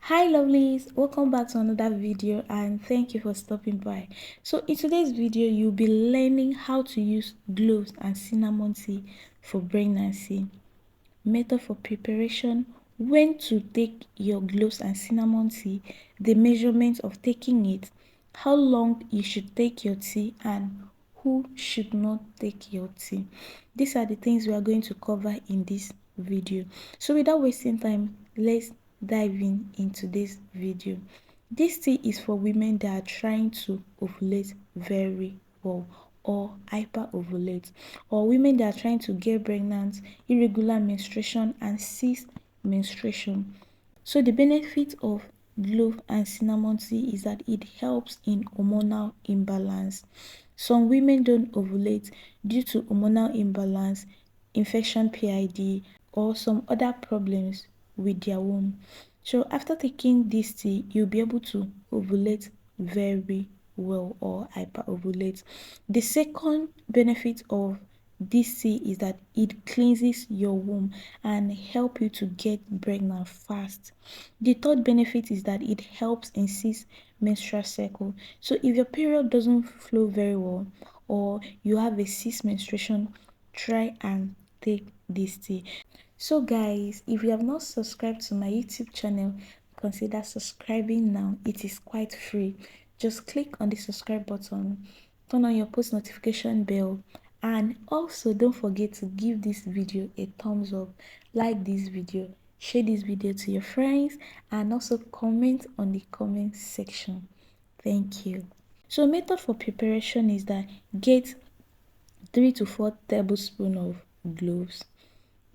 Hi lovelies, welcome back to another video and thank you for stopping by. So in today's video you'll be learning how to use cloves and cinnamon tea for pregnancy, method for preparation, when to take your cloves and cinnamon tea, the measurement of taking it, how long you should take your tea, and who should not take your tea. These are the things we are going to cover in this video. So without wasting time, let's dive into this video. This tea is for women that are trying to ovulate very well or hyper-ovulate, or women that are trying to get pregnant, irregular menstruation and cease menstruation. So the benefit of clove and cinnamon tea is that it helps in hormonal imbalance. Some women don't ovulate due to hormonal imbalance, infection PID, or some other problems with their womb. So after taking this tea, you'll be able to ovulate very well or hyper-ovulate. The second benefit of this tea is that it cleanses your womb and help you to get pregnant fast. The third benefit is that it helps in cease menstrual cycle. So if your period doesn't flow very well or you have a cease menstruation, try and take this tea. So guys, if you have not subscribed to my YouTube channel, consider subscribing now. It is quite free. Just click on the subscribe button, turn on your post notification bell, and also don't forget to give this video a thumbs up, like this video, share this video to your friends, and also comment on the comment section. Thank you. So method for preparation is that get 3 to 4 tablespoons of cloves,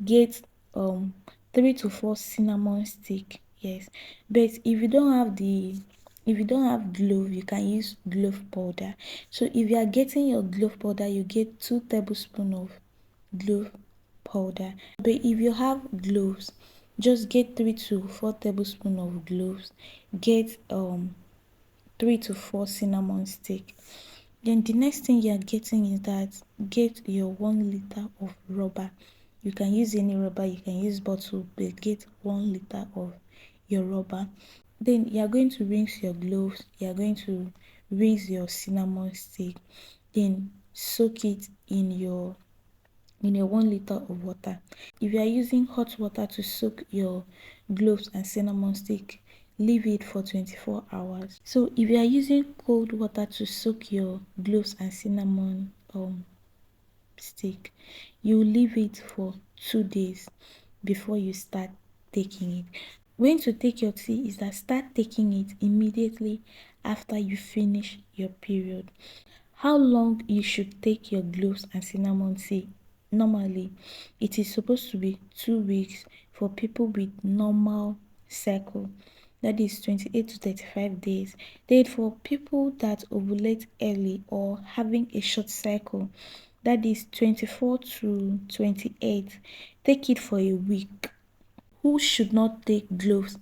get 3 to 4 cinnamon stick. Yes, but if you don't have clove, you can use clove powder. So if you are getting your clove powder, you get 2 tablespoons of clove powder. But if you have cloves, just get 3 to 4 tablespoons of cloves, get 3 to 4 cinnamon stick. Then the next thing you are getting is that get your 1 liter of rubber. You can use any rubber, you can use bottle, but get 1 liter of your rubber. Then you are going to rinse your cloves, you are going to rinse your cinnamon stick, then soak it in your 1 liter of water. If you are using hot water to soak your cloves and cinnamon stick, leave it for 24 hours. So if you are using cold water to soak your cloves and cinnamon stick, you leave it for 2 days before you start taking it. When to take your tea is that start taking it immediately after you finish your period. How long you should take your cloves and cinnamon tea? Normally, it is supposed to be 2 weeks for people with normal cycle. That is 28 to 35 days. Then for people that ovulate early or having a short cycle, that is 24 to 28. Take it for a week. Who should not take cloves?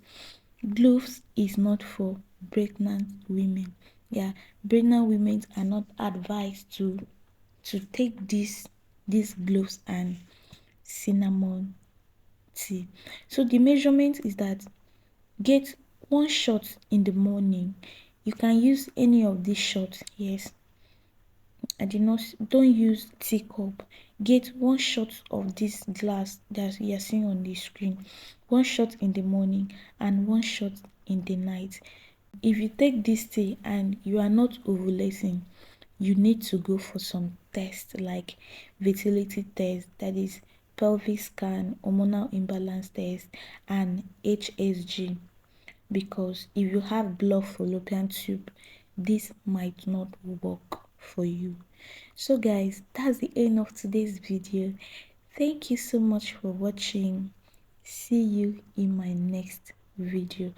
Cloves is not for pregnant women. Yeah, pregnant women are not advised to take these cloves and cinnamon tea. So the measurement is that get 1 shot in the morning. You can use any of these shots. Yes, don't use teacup. Get 1 shot of this glass that you are seeing on the screen, 1 shot in the morning and 1 shot in the night. If you take this tea and you are not ovulating, you need to go for some tests like fertility test, that is pelvic scan, hormonal imbalance test, and HSG. Because if you have blocked fallopian tube, this might not work for you. So guys, that's the end of today's video. Thank you so much for watching. See you in my next video.